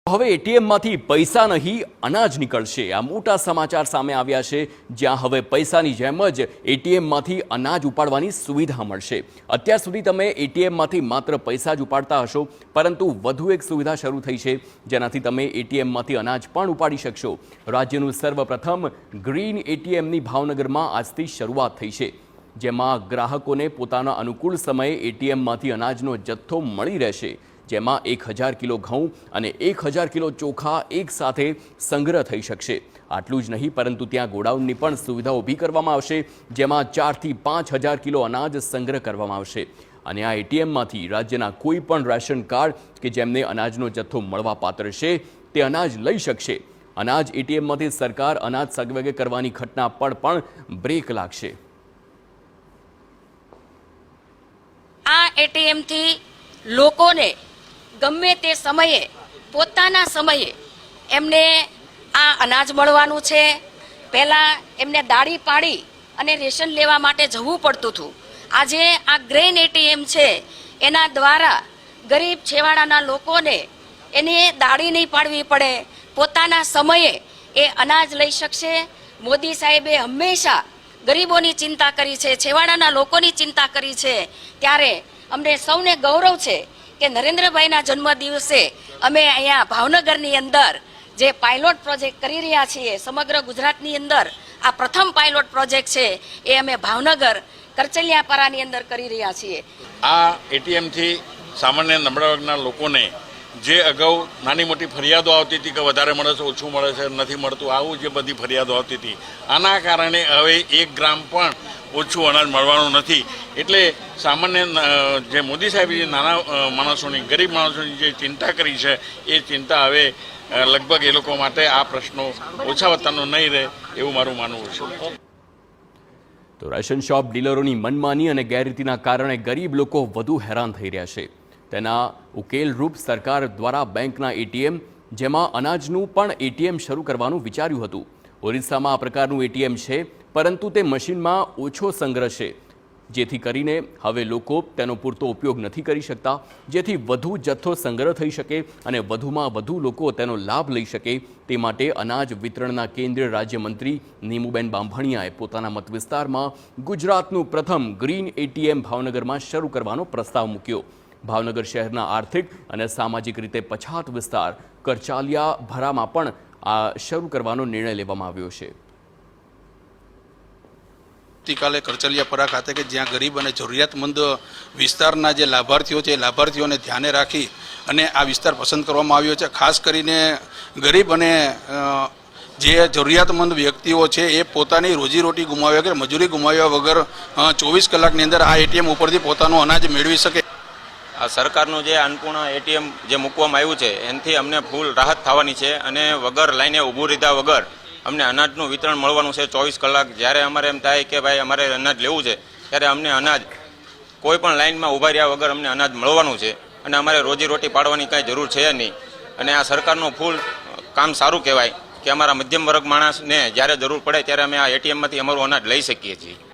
હવે એટીએમમાંથી પૈસા નહીં અનાજ નીકળશે। આ મોટા સમાચાર સામે આવ્યા છે, જ્યાં હવે પૈસાની જેમ જ એટીએમમાંથી અનાજ ઉપાડવાની સુવિધા મળશે। અત્યાર સુધી તમે એટીએમમાંથી માત્ર પૈસા જ ઉપાડતા હશો, પરંતુ વધુ એક સુવિધા શરૂ થઈ છે, જેનાથી તમે એટીએમમાંથી અનાજ પણ ઉપાડી શકશો। રાજ્યનું સર્વપ્રથમ ગ્રીન એટીએમની ભાવનગરમાં આજથી શરૂઆત થઈ છે, જેમાં ગ્રાહકોને પોતાના અનુકૂળ સમયે એટીએમમાંથી અનાજનો જથ્થો મળી રહેશે, જેમાં 1000 કિલો ઘઉં અને 1000 કિલો ચોખા એક સાથે સંગ્રહ થઈ શકશે। આટલું જ નહીં, પરંતુ ત્યાં ગોડાઉનની પણ સુવિધા ઊભી કરવામાં આવશે, જેમાં 4 થી 5000 કિલો અનાજ સંગ્રહ કરવામાં આવશે। અને આ એટીએમમાંથી રાજ્યના કોઈ પણ રેશન કાર્ડ કે જેમને અનાજનો જથ્થો મળવા પાત્ર છે તે અનાજ લઈ શકશે। અનાજ એટીએમમાંથી સરકાર અનાજ સગવગે કરવાની ઘટના પર પણ બ્રેક લાગશે। આ એટીએમથી લોકોને ગમે તે સમયે પોતાના સમયે એમને આ અનાજ મળવાનું છે। પહેલાં એમને દાળી પાડી અને રેશન લેવા માટે જવું પડતું હતું। આજે આ ગ્રેન એટીએમ છે, એના દ્વારા ગરીબ છેવાડાના લોકોને એને દાળી નહીં પાડવી પડે, પોતાના સમયે એ અનાજ લઈ શકશે। મોદી સાહેબે હંમેશા ગરીબોની ચિંતા કરી છે, છેવાડાના લોકોની ચિંતા કરી છે, ત્યારે અમને સૌને ગૌરવ છે કે નરેન્દ્રભાઈના જન્મદિવસે અમે અહીંયા ભાવનગરની અંદર જે પાયલોટ પ્રોજેક્ટ કરી રહ્યા છીએ, સમગ્ર ગુજરાતની અંદર આ પ્રથમ પાયલોટ પ્રોજેક્ટ છે, એ અમે ભાવનગર કરચલિયાપરાની અંદર કરી રહ્યા છીએ। આ એટીએમથી સામાન્ય નબળા વર્ગના લોકોને જે અગાઉ નાની મોટી ફરિયાદો આવતી હતી કે વધારે મળે છે, ઓછું મળે છે, નથી મળતું, આવું જે બધી ફરિયાદો આવતી હતી, આના કારણે હવે 1 ગ્રામ પણ ઓછું અનાજ મળવાનું નથી। એટલે સામાન્ય જે મોદી સાહેબે જે નાના માણસોની, ગરીબ માણસોની જે ચિંતા કરી છે, એ ચિંતા હવે લગભગ એ લોકો માટે આ પ્રશ્નો ઓછા વત્તાનો નહીં રહે એવું મારું માનવું છે। તો રેશન શોપ ડીલરોની મનમાની અને ગેરરીતિના કારણે ગરીબ લોકો વધુ હેરાન થઈ રહ્યા છે। તેના ઉકેલ રૂપ સરકાર દ્વારા બેંકના એટીએમ, જેમાં અનાજનું પણ એટીએમ શરૂ કરવાનું વિચાર્યું હતું। ઓરિસ્સામાં આ પ્રકારનું એટીએમ છે, પરંતુ તે મશીનમાં ઓછો સંગ્રહ છે, જેથી કરીને હવે લોકો તેનો પૂરતો ઉપયોગ નથી કરી શકતા, જેથી વધુ જથ્થો સંગ્રહ થઈ શકે અને વધુમાં વધુ લોકો તેનો લાભ લઈ શકે, તે માટે અનાજ વિતરણના કેન્દ્રીય રાજ્યમંત્રી નીમુબેન બાંભણિયાએ પોતાના મત વિસ્તારમાં ગુજરાતનું પ્રથમ ગ્રીન એટીએમ ભાવનગરમાં શરૂ કરવાનો પ્રસ્તાવ મૂક્યો। ભાવનગર શહેરના આર્થિક અને સામાજિક રીતે પછાત વિસ્તાર કરચાલિયા ભરામાં પણ આ શરૂ કરવાનો નિર્ણય લેવામાં આવ્યો છે। આવતીકાલે કરચલિયાપરા ખાતે કે જ્યાં ગરીબ અને જરૂરિયાતમંદ વિસ્તારના જે લાભાર્થીઓ છે, લાભાર્થીઓને ધ્યાને રાખી અને આ વિસ્તાર પસંદ કરવામાં આવ્યો છે। ખાસ કરીને ગરીબ અને જે જરૂરિયાતમંદ વ્યક્તિઓ છે એ પોતાની રોજીરોટી ગુમાવ્યા વગર, મજૂરી ગુમાવ્યા વગર 24 કલાકની અંદર આ એટીએમ ઉપરથી પોતાનું અનાજ મેળવી શકે। આ સરકારનું જે અન્નપૂર્ણા એટીએમ જે મૂકવામાં આવ્યું છે, એનાથી અમને ફૂલ રાહત થવાની છે અને વગર લાઈને ઊભું રીધા વગર અમને અનાજનું વિતરણ મળવાનું છે 24 કલાક। જ્યારે અમારે એમ થાય કે ભાઈ અમારે અનાજ લેવું છે, ત્યારે અમને અનાજ કોઈ પણ લાઇનમાં ઊભા રહ્યા વગર અમને અનાજ મળવાનું છે અને અમારે રોજીરોટી પાડવાની કાંઈ જરૂર છે નહીં। અને આ સરકારનું ફૂલ કામ સારું કહેવાય કે અમારા મધ્યમ વર્ગ માણસને જ્યારે જરૂર પડે ત્યારે અમે આ એટીએમમાંથી અમારું અનાજ લઈ શકીએ છીએ।